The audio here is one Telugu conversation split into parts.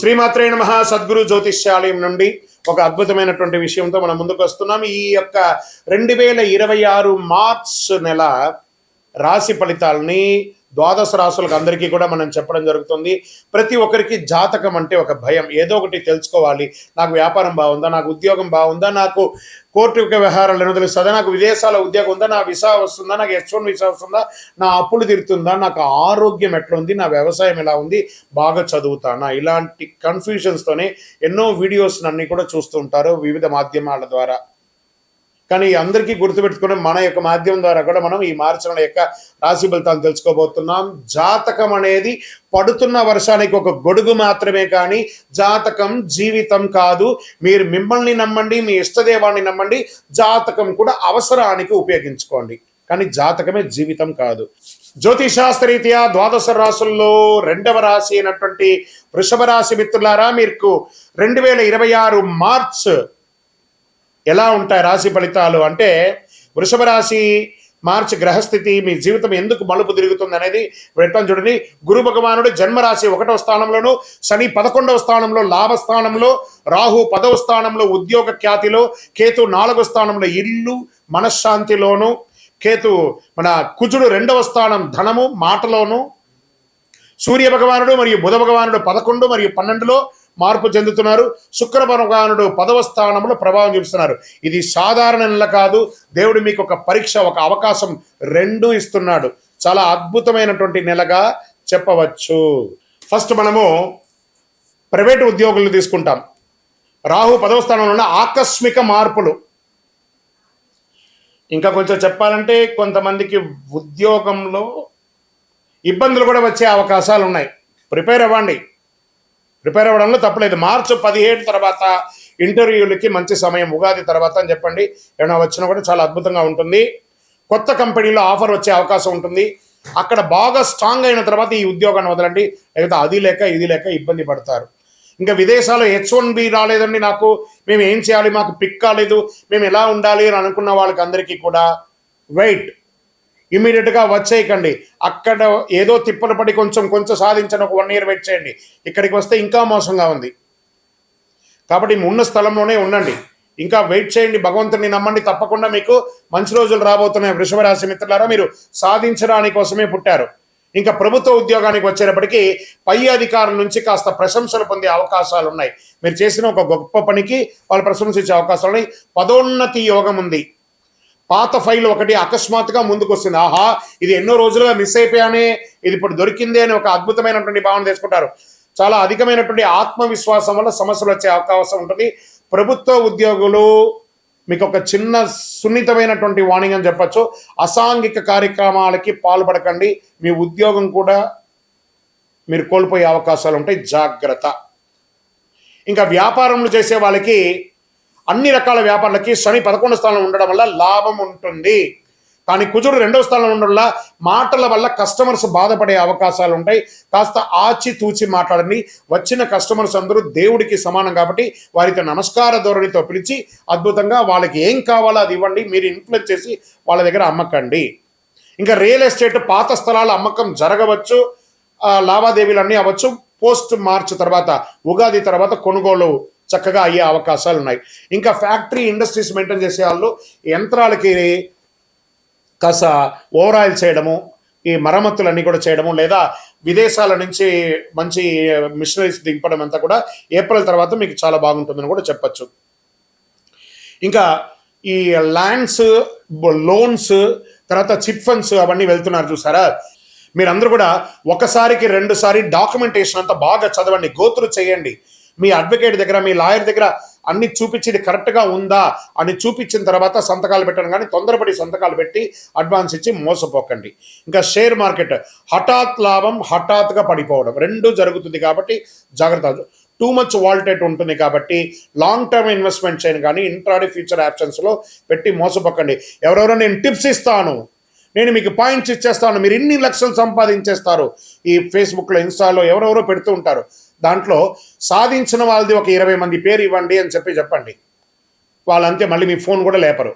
శ్రీమాత్రే నమః. సద్గురు జ్యోతిష్యాలయం నుండి ఒక అద్భుతమైనటువంటి విషయంతో మనం ముందుకు వస్తున్నాం. ఈ యొక్క 2026 మార్చ్ నెల రాశి ఫలితాలని ద్వాదశ రాశులకు అందరికీ కూడా మనం చెప్పడం జరుగుతుంది. ప్రతి ఒక్కరికి జాతకం అంటే ఒక భయం, ఏదో ఒకటి తెలుసుకోవాలి. నాకు వ్యాపారం బాగుందా, నాకు ఉద్యోగం బాగుందా, నాకు కోర్టు వ్యవహారాలు తెలుస్తుందా, నాకు విదేశాల ఉద్యోగం ఉందా, నా వీసా వస్తుందా, నాకు H1 వీసా వస్తుందా, నా అప్పులు తీరుతుందా, నాకు ఆరోగ్యం ఎట్లా ఉంది, నా వ్యవసాయం ఎలా ఉంది, బాగా చదువుతానా, ఇలాంటి కన్ఫ్యూజన్స్తోనే ఎన్నో వీడియోస్ అన్ని కూడా చూస్తూ ఉంటారు వివిధ మాధ్యమాల ద్వారా. కానీ అందరికీ గుర్తుపెట్టుకుని మన యొక్క మాధ్యమం ద్వారా కూడా మనం ఈ మార్చి నెల యొక్క రాశి ఫలితాలను తెలుసుకోబోతున్నాం. జాతకం అనేది పడుతున్న వర్షానికి ఒక గొడుగు మాత్రమే, కానీ జాతకం జీవితం కాదు. మీరు మిమ్మల్ని నమ్మండి, మీ ఇష్టదేవాన్ని నమ్మండి, జాతకం కూడా అవసరానికి ఉపయోగించుకోండి, కానీ జాతకమే జీవితం కాదు. జ్యోతిశాస్త్రరీత్యా ద్వాదశ రాశుల్లో 2వ రాశి అయినటువంటి వృషభ రాశి మిత్రులారా, మీకు 2026 మార్చ్ ఎలా ఉంటాయి రాశి ఫలితాలు అంటే, వృషభ రాశి మార్చి గ్రహస్థితి మీ జీవితం ఎందుకు మలుపు తిరుగుతుంది అనేది పెట్టడం చూడండి. గురు భగవానుడు జన్మరాశి 1వ స్థానంలోను, శని 11వ స్థానంలో లాభస్థానంలో, రాహు 10వ స్థానంలో ఉద్యోగ ఖ్యాతిలో, కేతు 4వ స్థానంలో ఇల్లు మనశ్శాంతిలోను, కేతు మన కుజుడు 2వ స్థానం ధనము మాటలోను, సూర్య భగవానుడు మరియు బుధ భగవానుడు 11 మరియు 12లో మార్పు చెందుతున్నారు. శుక్ర భగవానుడు 10వ స్థానంలో ప్రభావం చూపిస్తున్నారు. ఇది సాధారణ నెల కాదు. దేవుడు మీకు ఒక పరీక్ష, ఒక అవకాశం రెండు ఇస్తున్నాడు. చాలా అద్భుతమైనటువంటి నెలగా చెప్పవచ్చు. ఫస్ట్ మనము ప్రైవేటు ఉద్యోగులు తీసుకుంటాం. రాహు 10వ స్థానంలో ఉన్న ఆకస్మిక మార్పులు. ఇంకా కొంచెం చెప్పాలంటే కొంతమందికి ఉద్యోగంలో ఇబ్బందులు కూడా వచ్చే అవకాశాలు ఉన్నాయి. ప్రిపేర్ అవ్వడంలో తప్పలేదు. మార్చి 17 తర్వాత ఇంటర్వ్యూలకి మంచి సమయం, ఉగాది తర్వాత అని చెప్పండి. ఏమైనా వచ్చినా కూడా చాలా అద్భుతంగా ఉంటుంది. కొత్త కంపెనీలో ఆఫర్ వచ్చే అవకాశం ఉంటుంది. అక్కడ బాగా స్ట్రాంగ్ అయిన తర్వాత ఈ ఉద్యోగాన్ని వదలండి, లేకపోతే అది లేక ఇది లేక ఇబ్బంది పడతారు. ఇంకా విదేశాల్లో H1B రాలేదండి, మేము ఏం చేయాలి, మాకు పిక్ కాలేదు, మేము ఎలా ఉండాలి అని అనుకున్న వాళ్ళకి అందరికీ కూడా వెయిట్, ఇమీడియట్గా వచ్చేయకండి. అక్కడ ఏదో తిప్పలు పడి కొంచెం సాధించండి, ఒక 1 year వెయిట్ చేయండి. ఇక్కడికి వస్తే ఇంకా మోసంగా ఉంది. కాబట్టి ఉన్న స్థలంలోనే ఉండండి, ఇంకా వెయిట్ చేయండి, భగవంతుని నమ్మండి. తప్పకుండా మీకు మంచి రోజులు రాబోతున్నాయి. వృషభ రాశి మిత్రులారా, మీరు సాధించడానికి కోసమే పుట్టారు. ఇంకా ప్రభుత్వ ఉద్యోగానికి వచ్చేటప్పటికి పై అధికారుల నుంచి కాస్త ప్రశంసలు పొందే అవకాశాలు ఉన్నాయి. మీరు చేసిన ఒక గొప్ప పనికి వాళ్ళు ప్రశంసించే అవకాశాలు ఉన్నాయి. పదోన్నతి యోగం ఉంది. పాత ఫైల్ ఒకటి అకస్మాత్తుగా ముందుకు వస్తుంది. ఆహా, ఇది ఎన్నో రోజులుగా మిస్ అయిపోయానే, ఇది ఇప్పుడు దొరికిందే అని ఒక అద్భుతమైనటువంటి భావన తీసుకుంటారు. చాలా అధికమైనటువంటి ఆత్మవిశ్వాసం వల్ల సమస్యలు వచ్చే అవకాశం ఉంటుంది. ప్రభుత్వ ఉద్యోగులు మీకు ఒక చిన్న సున్నితమైనటువంటి వార్నింగ్ అని చెప్పచ్చు. అసాంఘిక కార్యక్రమాలకి పాల్పడకండి. మీ ఉద్యోగం కూడా మీరు కోల్పోయే అవకాశాలు ఉంటాయి, జాగ్రత్త. ఇంకా వ్యాపారంలో చేసే వాళ్ళకి, అన్ని రకాల వ్యాపారాలకి శని 11వ స్థానంలో ఉండడం వల్ల లాభం ఉంటుంది. కానీ కుజుడు 2వ స్థానంలో ఉండడం వల్ల మాటల వల్ల కస్టమర్స్ బాధపడే అవకాశాలు ఉంటాయి. కాస్త ఆచితూచి మాట్లాడండి. వచ్చిన కస్టమర్స్ అందరూ దేవుడికి సమానం కాబట్టి వారితో నమస్కార ధోరణితో పిలిచి అద్భుతంగా వాళ్ళకి ఏం కావాలో అది ఇవ్వండి. మీరు ఇన్ఫ్లుయెన్స్ చేసి వాళ్ళ దగ్గర అమ్మకండి. ఇంకా రియల్ ఎస్టేట్ పాత స్థలాల అమ్మకం జరగవచ్చు, లావాదేవీలు అన్నీ అవ్వచ్చు. పోస్ట్ మార్చ్ తర్వాత, ఉగాది తర్వాత కొనుగోలు చక్కగా అయ్యే అవకాశాలు ఉన్నాయి. ఇంకా ఫ్యాక్టరీ ఇండస్ట్రీస్ మెయింటైన్ చేసే వాళ్ళు యంత్రాలకి కాస్త ఓవరాయిల్ చేయడము, ఈ మరమ్మతులన్నీ కూడా చేయడము, లేదా విదేశాల నుంచి మంచి మిషనరీస్ దింపడం అంతా కూడా ఏప్రిల్ తర్వాత మీకు చాలా బాగుంటుందని కూడా చెప్పచ్చు. ఇంకా ఈ ల్యాండ్స్, లోన్స్, తర్వాత చిట్ ఫండ్స్ అవన్నీ వెళ్తున్నారు చూసారా. మీరందరూ కూడా ఒకసారికి 2 సారి డాక్యుమెంటేషన్ అంతా బాగా చదవండి, గోత్రు చేయండి. మీ అడ్వకేట్ దగ్గర, మీ లాయర్ దగ్గర అన్ని చూపించి ఇది కరెక్ట్గా ఉందా అని చూపించిన తర్వాత సంతకాలు పెట్టండి. కానీ తొందరపడి సంతకాలు పెట్టి అడ్వాన్స్ ఇచ్చి మోసపోకండి. ఇంకా షేర్ మార్కెట్ హఠాత్ లాభం, హఠాత్తుగా పడిపోవడం రెండు జరుగుతుంది కాబట్టి జాగ్రత్త. టూ మచ్ వాల్టేట్ ఉంటుంది కాబట్టి లాంగ్ టర్మ్ ఇన్వెస్ట్మెంట్ చేయను, కానీ ఇంట్రాడే ఫ్యూచర్ ఆప్షన్స్లో పెట్టి మోసపోకండి. ఎవరెవరో నేను టిప్స్ ఇస్తాను, నేను మీకు పాయింట్స్ ఇచ్చేస్తాను, మీరు ఇన్ని లక్షలు సంపాదించేస్తారు, ఈ ఫేస్బుక్లో ఇన్స్టాలో ఎవరెవరో పెడుతూ ఉంటారు. దాంట్లో సాధించిన వాళ్ళది ఒక 20 మంది పేరు ఇవ్వండి అని చెప్పండి. వాళ్ళంతే, మళ్ళీ మీ ఫోన్ కూడా లేపరు.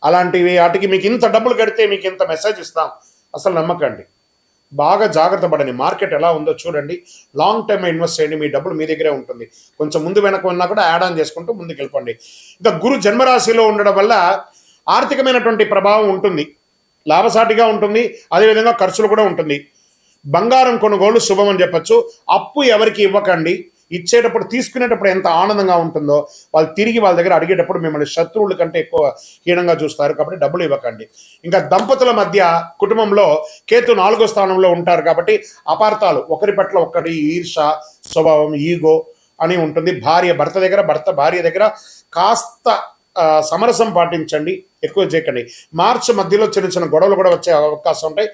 అలాంటివి వాటికి మీకు ఇంత డబ్బులు కడితే మీకు ఇంత మెసేజ్ ఇస్తాం, అసలు నమ్మకండి. బాగా జాగ్రత్త పడండి. మార్కెట్ ఎలా ఉందో చూడండి. లాంగ్ టైమ్ ఇన్వెస్ట్ చేయండి. మీ డబ్బులు మీ దగ్గరే ఉంటుంది. కొంచెం ముందు వెనక ఉన్నా కూడా యాడ్ ఆన్ చేసుకుంటూ ముందుకు వెళ్ళిపోండి. ఇంకా గురు జన్మరాశిలో ఉండడం వల్ల ఆర్థికమైనటువంటి ప్రభావం ఉంటుంది, లాభసాటిగా ఉంటుంది, అదేవిధంగా ఖర్చులు కూడా ఉంటుంది. బంగారం కొనుగోలు శుభం అని చెప్పచ్చు. అప్పు ఎవరికి ఇవ్వకండి. ఇచ్చేటప్పుడు తీసుకునేటప్పుడు ఎంత ఆనందంగా ఉంటుందో వాళ్ళు తిరిగి వాళ్ళ దగ్గర అడిగేటప్పుడు మిమ్మల్ని శత్రువుల కంటే ఎక్కువ హీనంగా చూస్తారు. కాబట్టి డబ్బులు ఇవ్వకండి. ఇంకా దంపతుల మధ్య కుటుంబంలో కేతు 4వ స్థానంలో ఉంటారు కాబట్టి అపార్థాలు, ఒకరి పట్ల ఒకటి ఈర్ష స్వభావం, ఈగో అని ఉంటుంది. భర్త దగ్గర, భర్త భార్య దగ్గర కాస్త సమరసం పాటించండి, ఎక్కువ చేయకండి. మార్చి మధ్యలో చిన్న చిన్న గొడవలు కూడా వచ్చే అవకాశం ఉంటాయి.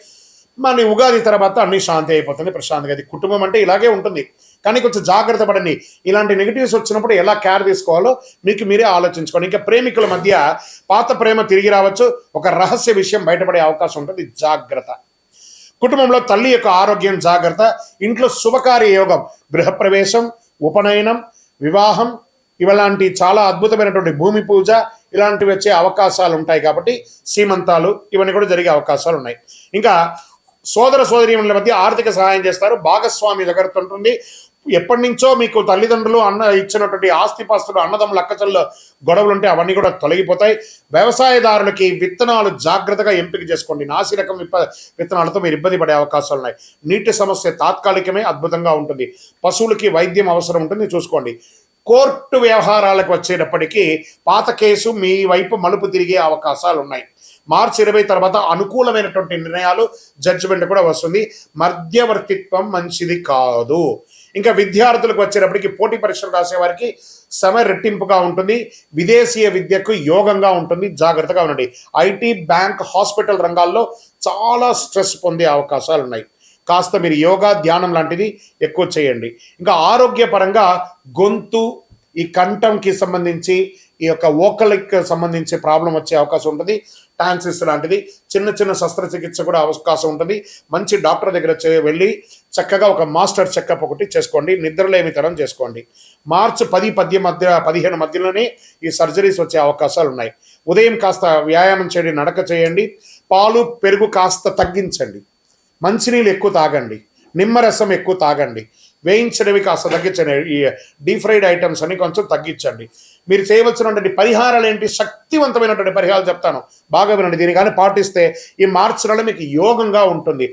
మన ఉగాది తర్వాత అన్ని శాంతి అయిపోతుంది, ప్రశాంతంగా. అది కుటుంబం అంటే ఇలాగే ఉంటుంది. కానీ కొంచెం జాగ్రత్త పడండి. ఇలాంటి నెగిటివ్స్ వచ్చినప్పుడు ఎలా కేర్ తీసుకోవాలో మీకు మీరే ఆలోచించుకోండి. ఇంకా ప్రేమికుల మధ్య పాత ప్రేమ తిరిగి రావచ్చు, ఒక రహస్య విషయం బయటపడే అవకాశం ఉంటుంది, జాగ్రత్త. కుటుంబంలో తల్లి యొక్క ఆరోగ్యం జాగ్రత్త. ఇంట్లో శుభకార్య యోగం, గృహప్రవేశం, ఉపనయనం, వివాహం, ఇలాంటి చాలా అద్భుతమైనటువంటి భూమి పూజ ఇలాంటివి వచ్చే అవకాశాలు ఉంటాయి. కాబట్టి సీమంతాలు ఇవన్నీ కూడా జరిగే అవకాశాలు ఉన్నాయి. ఇంకా సోదర సోదరీమణుల మధ్య ఆర్థిక సహాయం చేస్తారు, భాగస్వామి దగ్గర ఉంటుంది. ఎప్పటి నుంచో మీకు తల్లిదండ్రులు ఇచ్చినటువంటి ఆస్తిపాస్తులు, అన్నదమ్ముల అక్కచెల్ల గొడవలు ఉంటే అవన్నీ కూడా తొలగిపోతాయి. వ్యవసాయదారులకి విత్తనాలు జాగ్రత్తగా ఎంపిక చేసుకోండి. నాసి రకం విత్తనాలతో మీరు ఇబ్బంది పడే అవకాశాలు ఉన్నాయి. నీటి సమస్య తాత్కాలికమే, అద్భుతంగా ఉంటుంది. పశువులకి వైద్యం అవసరం ఉంటుంది, చూసుకోండి. కోర్టు వ్యవహారాలకు వచ్చేటప్పటికీ పాత కేసు మీ వైపు మలుపు తిరిగే అవకాశాలు ఉన్నాయి. మార్చి 20 తర్వాత అనుకూలమైనటువంటి నిర్ణయాలు, జడ్జిమెంట్ కూడా వస్తుంది. మధ్యవర్తిత్వం మంచిది కాదు. ఇంకా విద్యార్థులకు వచ్చేటప్పటికి పోటీ పరీక్షలు రాసే వారికి శ్రమ రెట్టింపుగా ఉంటుంది. విదేశీయ విద్యకు యోగంగా ఉంటుంది, జాగ్రత్తగా ఉండండి. ఐటీ, బ్యాంక్, హాస్పిటల్ రంగాల్లో చాలా స్ట్రెస్ పొందే అవకాశాలు ఉన్నాయి. కాస్త మీరు యోగా, ధ్యానం లాంటిది ఎక్కువ చేయండి. ఇంకా ఆరోగ్యపరంగా గొంతు, ఈ కంఠంకి సంబంధించి, ఈ యొక్క వోకల్కి సంబంధించి ప్రాబ్లం వచ్చే అవకాశం ఉంటుంది. టాన్సిస్ లాంటిది చిన్న చిన్న శస్త్రచికిత్స కూడా అవకాశం ఉంటుంది. మంచి డాక్టర్ దగ్గర వెళ్ళి చక్కగా ఒక మాస్టర్ చెకప్ ఒకటి చేసుకోండి. నిద్రలేమితనం చేసుకోండి. మార్చి 10-15 మధ్యలోనే ఈ సర్జరీస్ వచ్చే అవకాశాలు ఉన్నాయి. ఉదయం కాస్త వ్యాయామం చేయండి, నడక చేయండి. పాలు, పెరుగు కాస్త తగ్గించండి. మంచినీళ్ళు ఎక్కువ తాగండి. నిమ్మరసం ఎక్కువ తాగండి. వేయించడవి కాస్త తగ్గించండి. ఈ డీప్ ఫ్రైడ్ ఐటమ్స్ అని కొంచెం తగ్గించండి. మీరు చేయవలసినటువంటి పరిహారాలు ఏంటి? శక్తివంతమైనటువంటి పరిహారాలు చెప్తాను, బాగా వినండి. దీన్ని కానీ పాటిస్తే ఈ మార్చి నెల మీకు యోగంగా ఉంటుంది.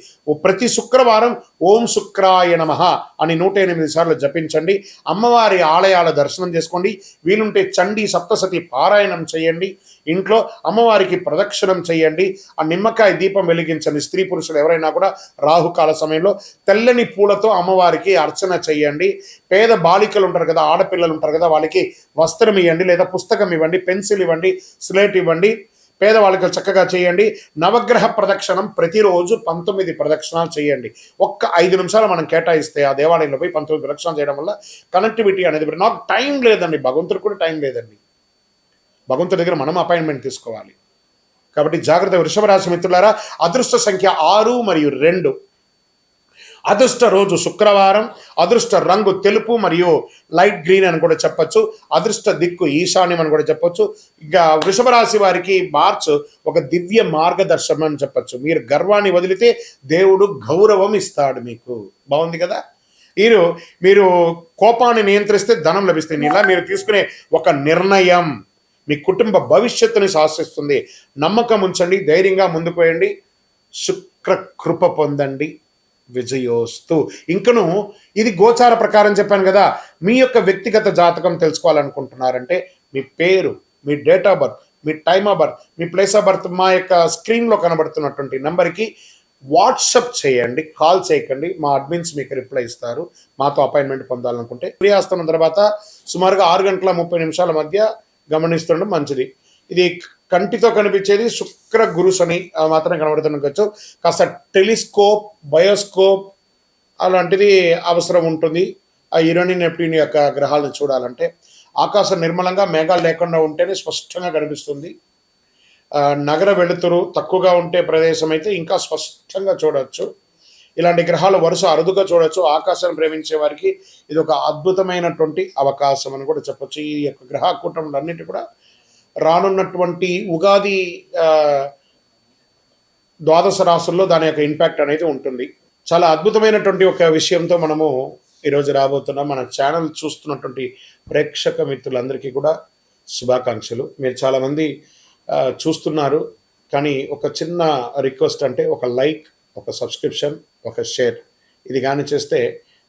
ప్రతి శుక్రవారం ఓం శుక్రాయ నమః అని 108 సార్లు జపించండి. అమ్మవారి ఆలయాల దర్శనం చేసుకోండి. వీలుంటే చండీ సప్తసతి పారాయణం చేయండి. ఇంట్లో అమ్మవారికి ప్రదక్షిణం చేయండి. ఆ నిమ్మకాయ దీపం వెలిగించండి. స్త్రీ పురుషులు ఎవరైనా కూడా రాహుకాల సమయంలో తెల్లని పూలతో అమ్మవారికి అర్చన చేయండి. పేద బాలికలు ఉంటారు కదా, ఆడపిల్లలు ఉంటారు కదా, వాళ్ళకి వస్త్రం ఇవ్వండి, లేదా పుస్తకం ఇవ్వండి, పెన్సిల్ ఇవ్వండి, స్లేట్ ఇవ్వండి. పేదవాళ్ళకి చక్కగా చేయండి. నవగ్రహ ప్రదక్షిణం ప్రతిరోజు 19 ప్రదక్షిణాలు చేయండి. ఒక్క 5 నిమిషాలు మనం కేటాయిస్తే ఆ దేవాలయంలో పోయి 19 ప్రదక్షిణాలు చేయడం వల్ల కనెక్టివిటీ అనేది, నాకు టైం లేదండి, భగవంతుడికి కూడా టైం లేదండి. భగవంతుడి దగ్గర మనం అపాయింట్మెంట్ తీసుకోవాలి. కాబట్టి జాగ్రత్త. వృషభ రాశి మిత్రులారా, అదృష్ట సంఖ్య 6 మరియు 2. అదృష్ట రోజు శుక్రవారం. అదృష్ట రంగు తెలుపు మరియు లైట్ గ్రీన్ అని కూడా చెప్పొచ్చు. అదృష్ట దిక్కు ఈశాన్యం అని కూడా చెప్పొచ్చు. ఇక వృషభ రాశి వారికి మార్చు ఒక దివ్య మార్గదర్శనం అని చెప్పొచ్చు. మీరు గర్వాన్ని వదిలితే దేవుడు గౌరవం ఇస్తాడు మీకు. బాగుంది కదా. మీరు కోపాన్ని నియంత్రిస్తే ధనం లభిస్తుంది. ఇలా మీరు తీసుకునే ఒక నిర్ణయం మీ కుటుంబ భవిష్యత్తుని శాసిస్తుంది. నమ్మకం ఉంచండి, ధైర్యంగా ముందుకు పోయండి. శుక్ర కృప పొందండి. విజయోస్తు. ఇంకను ఇది గోచార ప్రకారం చెప్పాను కదా. మీ యొక్క వ్యక్తిగత జాతకం తెలుసుకోవాలనుకుంటున్నారంటే మీ పేరు, మీ డేట్ ఆఫ్ బర్త్, మీ టైమ్ ఆఫ్ బర్త్, మీ ప్లేస్ ఆఫ్ బర్త్ మా యొక్క స్క్రీన్లో కనబడుతున్నటువంటి నెంబర్కి వాట్సప్ చేయండి, కాల్ చేయకండి. మా అడ్మిన్స్ మీకు రిప్లై ఇస్తారు. మాతో అపాయింట్మెంట్ పొందాలనుకుంటే సూర్యాస్తమం తర్వాత సుమారుగా 6:30 మధ్య గమనిస్తుండడం మంచిది. ఇది కంటితో కనిపించేది శుక్ర గురు శని మాత్రం కనబడుతుండొచ్చు. కాస్త టెలిస్కోప్, బయోస్కోప్ అలాంటిది అవసరం ఉంటుంది. ఆ యురేనియన్, నెప్ట్యూన్ యొక్క గ్రహాలను చూడాలంటే ఆకాశం నిర్మలంగా మేఘాలు లేకుండా ఉంటేనే స్పష్టంగా కనిపిస్తుంది. నగర వెలుతురు తక్కువగా ఉంటే ప్రదేశం అయితే ఇంకా స్పష్టంగా చూడవచ్చు. ఇలాంటి గ్రహాలు వరుస అరుదుగా చూడవచ్చు. ఆకాశాన్ని ప్రేమించే వారికి ఇది ఒక అద్భుతమైనటువంటి అవకాశం అని కూడా చెప్పొచ్చు. ఈ యొక్క గ్రహ కూటములన్నిటి కూడా రానున్నటువంటి ఉగాది ద్వాదశ రాశుల్లో దాని యొక్క ఇంపాక్ట్ అనేది ఉంటుంది. చాలా అద్భుతమైనటువంటి ఒక విషయంతో మనము ఈరోజు రాబోతున్నాం. మన ఛానల్ చూస్తున్నటువంటి ప్రేక్షక మిత్రులందరికీ కూడా శుభాకాంక్షలు. మీరు చాలామంది చూస్తున్నారు, కానీ ఒక చిన్న రిక్వెస్ట్, అంటే ఒక లైక్, ఒక సబ్స్క్రిప్షన్, ఒక షేర్ ఇది కానీ చేస్తే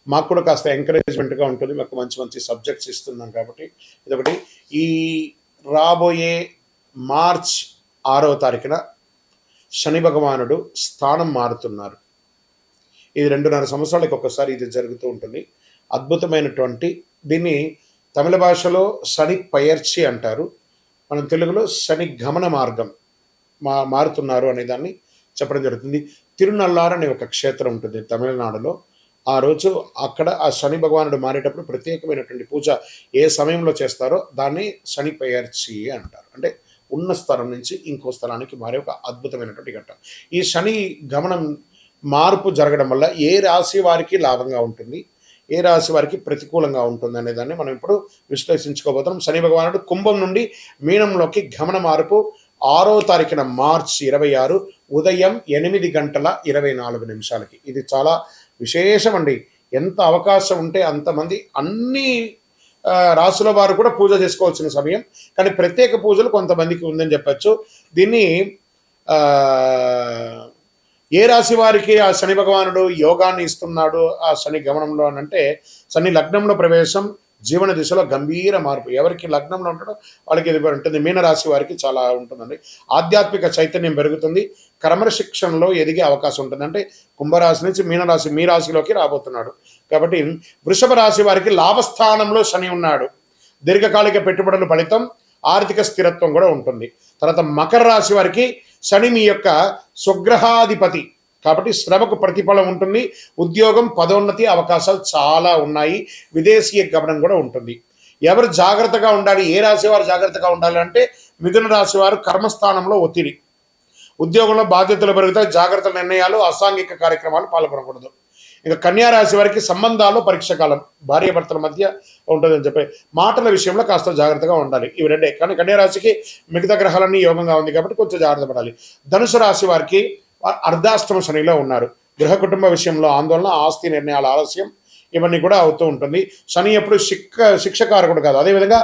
మాకు కూడా కాస్త ఎంకరేజ్మెంట్గా ఉంటుంది. మాకు మంచి మంచి సబ్జెక్ట్స్ ఇస్తున్నాం కాబట్టి ఇదొకటి. ఈ రాబోయే మార్చ్ 6వ తారీఖున శని భగవానుడు స్థానం మారుతున్నారు. ఇది 2.5 సంవత్సరాలకు ఒకసారి ఇది జరుగుతూ ఉంటుంది. అద్భుతమైనటువంటి దీన్ని తమిళ భాషలో శని పయర్చి అంటారు, మనం తెలుగులో శని గమన మార్గం మారుతున్నారు అనే దాన్ని చెప్పడం జరుగుతుంది. తిరునల్లార్ అనే ఒక క్షేత్రం ఉంటుంది తమిళనాడులో. ఆ రోజు అక్కడ ఆ శని భగవానుడు మారేటప్పుడు ప్రత్యేకమైనటువంటి పూజ ఏ సమయంలో చేస్తారో దాన్ని శని పయర్చి అంటారు. అంటే ఉన్న స్థలం నుంచి ఇంకో స్థలానికి మారే ఒక అద్భుతమైనటువంటి ఘట్టం. ఈ శని గమనం మార్పు జరగడం వల్ల ఏ రాశి వారికి లాభంగా ఉంటుంది, ఏ రాశి వారికి ప్రతికూలంగా ఉంటుంది అనే దాన్ని మనం ఇప్పుడు విశ్లేషించుకోబోతున్నాం. శని భగవానుడు కుంభం నుండి మీనంలోకి గమన మార్పు 6వ తారీఖున మార్చి 26 ఉదయం 8:24 ఇది చాలా విశేషం అండి. ఎంత అవకాశం ఉంటే అంతమంది అన్ని రాసుల వారు కూడా పూజ చేసుకోవాల్సిన సమయం, కానీ ప్రత్యేక పూజలు కొంతమందికి ఉందని చెప్పచ్చు. దీన్ని ఏ రాశి వారికి ఆ శని భగవానుడు యోగాన్ని ఇస్తున్నాడు ఆ శని గమనంలో అని అంటే, శని లగ్నంలో ప్రవేశం, జీవన దిశలో గంభీర మార్పు. ఎవరికి లగ్నంలో ఉంటాడో వాళ్ళకి ఇది ఉంటుంది. మీనరాశి వారికి చాలా ఉంటుందండి. ఆధ్యాత్మిక చైతన్యం పెరుగుతుంది, క్రమశిక్షణలో ఎదిగే అవకాశం ఉంటుంది. అంటే కుంభరాశి నుంచి మీనరాశి, మీ రాశిలోకి రాబోతున్నాడు కాబట్టి. వృషభ రాశి వారికి లాభస్థానంలో శని ఉన్నాడు, దీర్ఘకాలిక పెట్టుబడుల ఫలితం, ఆర్థిక స్థిరత్వం కూడా ఉంటుంది. తర్వాత మకర రాశి వారికి శని మీ యొక్క స్వగ్రహాధిపతి కాబట్టి శ్రమకు ప్రతిఫలం ఉంటుంది, ఉద్యోగం, పదోన్నతి అవకాశాలు చాలా ఉన్నాయి, విదేశీయ గమనం కూడా ఉంటుంది. ఎవరు జాగ్రత్తగా ఉండాలి, ఏ రాశి వారు జాగ్రత్తగా ఉండాలి అంటే మిథున రాశి వారు కర్మస్థానంలో ఒత్తిడి, ఉద్యోగంలో బాధ్యతలు పెరుగుతాయి, జాగ్రత్త నిర్ణయాలు, అసాంఘిక కార్యక్రమాలు పాల్గొనకూడదు. ఇక కన్యా రాశి వారికి సంబంధాలు పరీక్ష కాలం, భార్యాభర్తల మధ్య ఉంటుందని చెప్పి మాటల విషయంలో కాస్త జాగ్రత్తగా ఉండాలి. ఇవి రెండే. కానీ కన్యా రాశికి మిగతా గ్రహాలన్నీ యోగంగా ఉంది కాబట్టి కొంచెం జాగ్రత్త పడాలి. ధనుసు రాశి వారికి అర్ధాష్టమ శనిలో ఉన్నారు, గృహ కుటుంబ విషయంలో ఆందోళన, ఆస్తి నిర్ణయాల ఆలస్యం ఇవన్నీ కూడా అవుతూ ఉంటుంది. శని ఎప్పుడు శిక్షకారకుడు కాదు. అదేవిధంగా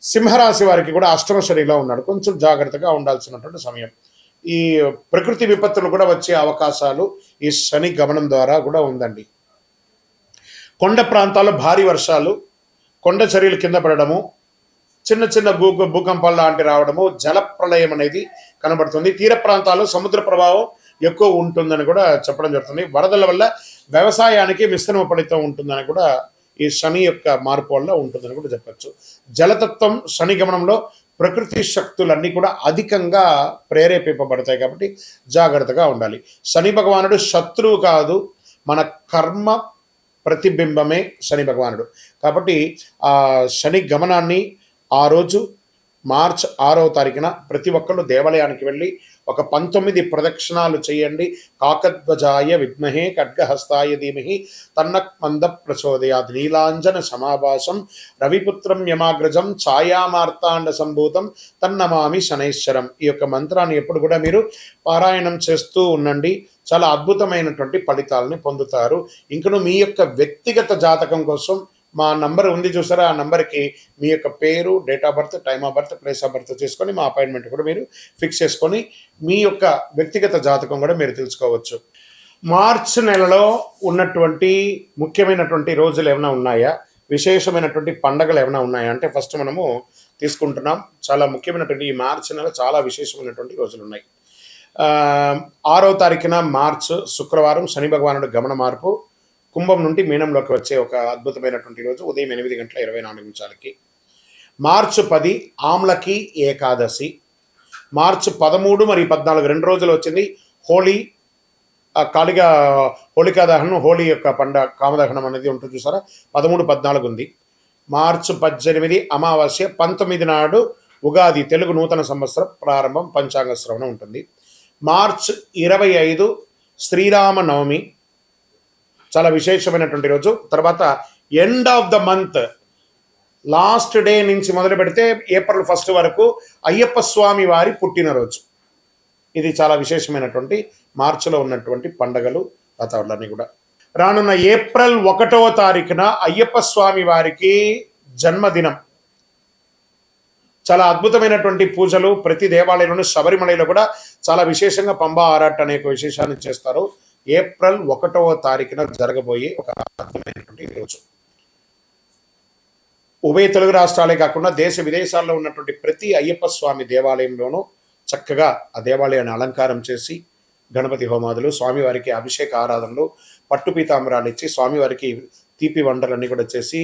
సింహరాశి వారికి కూడా అష్టమ శనిలో ఉన్నాడు, కొంచెం జాగ్రత్తగా ఉండాల్సినటువంటి సమయం. ఈ ప్రకృతి విపత్తులు కూడా వచ్చే అవకాశాలు ఈ శని గమనం ద్వారా కూడా ఉందండి. కొండ ప్రాంతాల్లో భారీ వర్షాలు, కొండ చర్యలు కింద పడడము, చిన్న చిన్న భూకంపాలు లాంటి రావడము, జల ప్రళయం అనేది కనబడుతుంది. తీర ప్రాంతాల్లో సముద్ర ప్రభావం ఎక్కువ ఉంటుందని కూడా చెప్పడం జరుగుతుంది. వరదల వల్ల వ్యవసాయానికి మిశ్రమ ఫలితం ఉంటుందని కూడా ఈ శని యొక్క మార్పు వల్ల ఉంటుందని కూడా చెప్పచ్చు. జలతత్వం శని గమనంలో ప్రకృతి శక్తులన్నీ కూడా అధికంగా ప్రేరేపింపబడతాయి కాబట్టి జాగ్రత్తగా ఉండాలి. శని భగవానుడు శత్రువు కాదు, మన కర్మ ప్రతిబింబమే శని భగవానుడు కాబట్టి ఆ శని గమనాన్ని ఆ రోజు మార్చ్ 6వ తారీఖున ప్రతి ఒక్కళ్ళు దేవాలయానికి వెళ్ళి ఒక 19 ప్రదక్షిణాలు చేయండి. కాకధ్వజాయ విద్మహే ఖడ్గహస్తాయ ధీమహి తన్నః మంద ప్రచోదయాత్, నీలాంజన సమాభాసం రవిపుత్రం యమాగ్రజం ఛాయామార్తాండ సంభూతం తన్నమామి శనైశ్వరం. ఈ యొక్క మంత్రాన్ని ఎప్పుడు కూడా మీరు పారాయణం చేస్తూ ఉండండి, చాలా అద్భుతమైనటువంటి ఫలితాలని పొందుతారు. ఇంకను మీ యొక్క వ్యక్తిగత జాతకం కోసం మా నంబర్ ఉంది చూసారా, ఆ నంబర్కి మీ యొక్క పేరు, date of birth, time of birth, place of birth చేసుకొని మా అపాయింట్మెంట్ కూడా మీరు ఫిక్స్ చేసుకొని మీ యొక్క వ్యక్తిగత జాతకం కూడా మీరు తెలుసుకోవచ్చు. మార్చ్ నెలలో ఉన్నటువంటి ముఖ్యమైనటువంటి రోజులు ఏమైనా ఉన్నాయా, విశేషమైనటువంటి పండగలు ఏమైనా ఉన్నాయా అంటే ఫస్ట్ మనము తీసుకుంటున్నాం. చాలా ముఖ్యమైనటువంటి ఈ మార్చ్ నెల చాలా విశేషమైనటువంటి రోజులు ఉన్నాయి. 6వ తారీఖున మార్చ్ శుక్రవారం శని భగవానుడు గమన మార్పు, కుంభం నుండి మీనంలోకి వచ్చే ఒక అద్భుతమైనటువంటి రోజు ఉదయం 8:24 మార్చి 10 ఆమ్లకి ఏకాదశి. మార్చి 13 మరియు 14 2 రోజులు వచ్చింది హోలీ, హోళికా దహనం, హోలీ యొక్క కామదహనం అనేది ఉంటుంది చూసారా, 13, 14 ఉంది. మార్చి 18 అమావాస్య, 19 నాడు ఉగాది, తెలుగు నూతన సంవత్సరం ప్రారంభం, పంచాంగ శ్రవణం ఉంటుంది. మార్చి 25 శ్రీరామ నవమి, చాలా విశేషమైనటువంటి రోజు. తర్వాత end of the month last day నుంచి మొదలు పెడితే ఏప్రిల్ 1 వరకు అయ్యప్ప స్వామి వారి పుట్టినరోజు. ఇది చాలా విశేషమైనటువంటి మార్చిలో ఉన్నటువంటి పండగలు వాతావరణాన్ని కూడా. రానున్న ఏప్రిల్ 1వ తారీఖున అయ్యప్ప స్వామి వారికి జన్మదినం. చాలా అద్భుతమైనటువంటి పూజలు ప్రతి దేవాలయంలోనూ, శబరిమలలో కూడా చాలా విశేషంగా పంబా ఆరాట అనే ఒక విశేషాన్ని చేస్తారు. ఏప్రిల్ 1వ తారీఖున జరగబోయే ఒక అద్భుతమైనటువంటి రోజు. ఉభయ తెలుగు రాష్ట్రాలే కాకుండా దేశ విదేశాల్లో ఉన్నటువంటి ప్రతి అయ్యప్ప స్వామి దేవాలయంలోనూ చక్కగా ఆ దేవాలయాన్ని అలంకారం చేసి గణపతి హోమాదులు, స్వామివారికి అభిషేక ఆరాధనలు, పట్టు పీతాంబరాలు ఇచ్చి స్వామివారికి తీపి వంటలన్నీ కూడా చేసి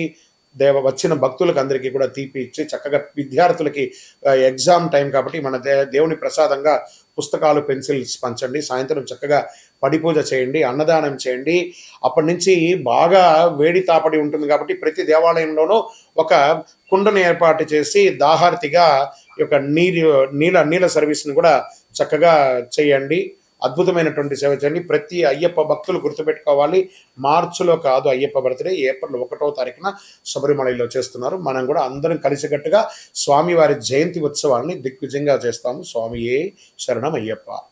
వచ్చిన భక్తులకు అందరికీ కూడా తీపి ఇచ్చి చక్కగా విద్యార్థులకి ఎగ్జామ్ టైం కాబట్టి మన దేవుని ప్రసాదంగా పుస్తకాలు, పెన్సిల్స్ పంచండి. సాయంత్రం చక్కగా పడి పూజ చేయండి, అన్నదానం చేయండి. అప్పటి నుంచి బాగా వేడి తాపడి ఉంటుంది కాబట్టి ప్రతి దేవాలయంలోనూ ఒక కుండను ఏర్పాటు చేసి దాహార్తిగా ఈ యొక్క నీళ్ళ సర్వీస్ని కూడా చక్కగా చేయండి. అద్భుతమైనటువంటి సేవ చేయండి. ప్రతి అయ్యప్ప భక్తులు గుర్తుపెట్టుకోవాలి, మార్చిలో కాదు అయ్యప్ప బర్త్డే, ఏప్రిల్ 1వ తారీఖున శబరిమలలో చేస్తున్నారు. మనం కూడా అందరం కలిసికట్టుగా స్వామివారి జయంతి ఉత్సవాన్ని దిగ్విజయంగా చేస్తాము. స్వామియే శరణం అయ్యప్ప.